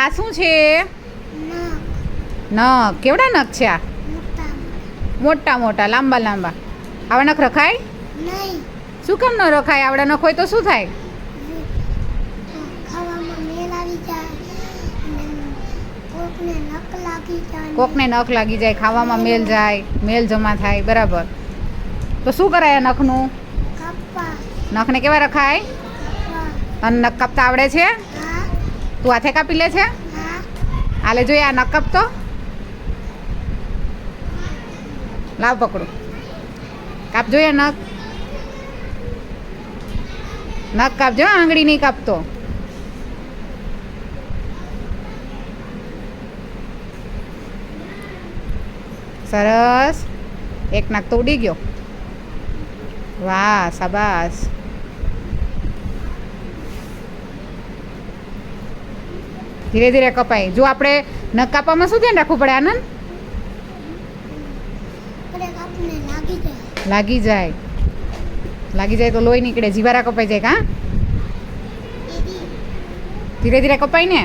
આ શું છે? નખ. કેવડા નખ છે આ? મોટા મોટા લાંબા લાંબા. આવા નખ રખાય? શું કામ ન રખાય? આવડા નખ હોય તો શું થાય? કોકને નખ લાગી જાય, ખાવામાં મેલ જાય, મેલ જમા થાય. બરાબર. તો શું કરાય નખનું? નખને કેવા રખાય? તને નખ કાપતા આવડે છે? તું હાથે કાપી લે છે? હાલે જોઈએ આ નખ કાપતો. લાવ પકડું. કાપ જોઈએ નખ. નખ કાપજો, આંગળી નહીં કાપતો. સરસ. એક નખ તો ઉડી ગયો. વાહ, શાબાશ. ધીરે ધીરે કપાય. જો આપણે નખ કાપવામાં શું ધ્યાન રાખવું પડે આનંદ? લાગી જાય. લાગી જાય તો લોહી નીકળે, જીવારા કપાઈ જાય. કા ધીરે ધીરે કપાય ને.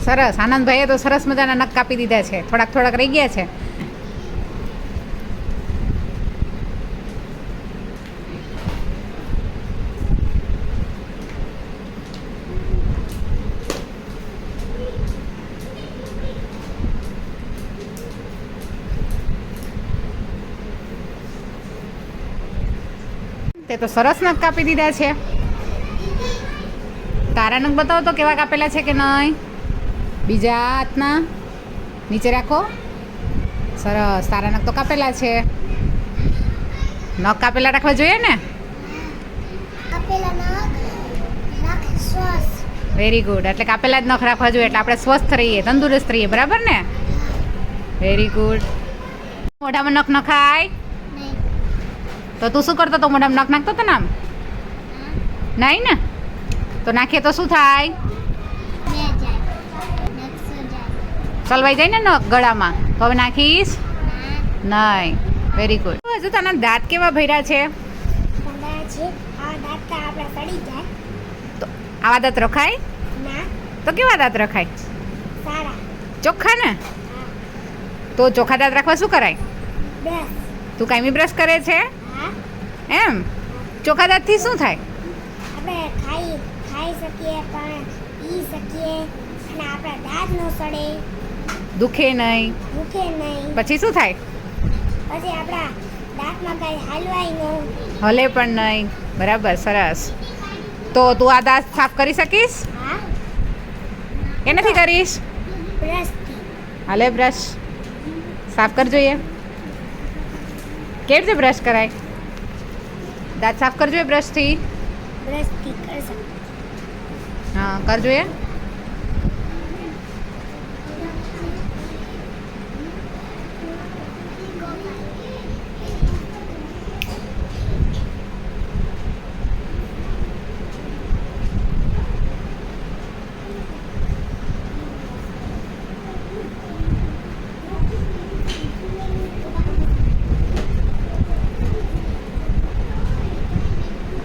સરસ. આનંદભાઈએ તો સરસ મજાના નખ કાપી દીધા છે. થોડાક થોડાક રહી ગયા છે. તે તો સરસ નખ કાપી દીધા છે. તારા નખ બતાવો તો કેવા કાપેલા છે કે નહીં. બીજા હાથના નીચે રાખો. સરસ. તારા નખ તો કાપેલા છે. નખ કાપેલા રાખવા જોઈએ ને. Very good. એટલે કાપેલા જ નખ રાખવા જોઈએ, એટલે આપણે સ્વસ્થ રહીએ, તંદુરસ્ત રહીએ. બરાબર ને? Very good. મોઢામાં નખ નખાય? તો તું શું કરતો તો? મોઢામાં નખ નાખતો તો ને આમ? નહીં ને? તો નાખીએ તો શું થાય? ચલવાઈ જાય ને નખ ગળામાં. તો હવે નાખીશ નહીં. Very good. હજુ તને દાંત કેવા ભર્યા છે? તો આવા દાંત રખાય? તો કેવા દાંત રખાય? ચોખ્ખા ને? તો ચોખ્ખા દાંત રાખવા શું કરાય? તું કાયમી બ્રશ કરે છે એમ? ચોખ્ખા દાંતથી શું થાય? ખાઈ શકીએ, પણ પી શકીએ, અને આપણા દાંત ન સડે, દુખે નહીં. પછી શું થાય? પછી આપણા દાંતમાં કઈ હાલવાય નહીં, હલે પણ નહીં. બરાબર. સરસ. તો તું આ દાંત સાફ કરી શકીશ? કે નથી કરીશ? બ્રશથી. હાલે બ્રશ સાફ કર જોઈએ. કેવી રીતે બ્રશ કરાય? દાંત સાફ કર જોઈએ બ્રશથી. હા, કર જોઈએ.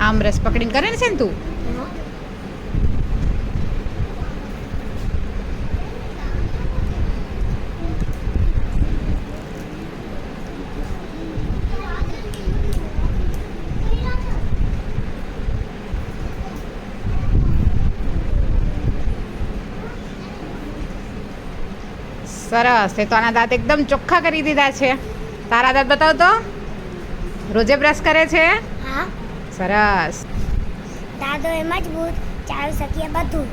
આમ બ્રશ પકડીને કરે ને છે ને તું? સરસ. તે તો આના દાંત એકદમ ચોખ્ખા કરી દીધા છે. તારા દાંત બતાવ તો. રોજે બ્રશ કરે છે? હા. સરસ. દાદો એ મજબૂત, ચાવી શકીએ બધું.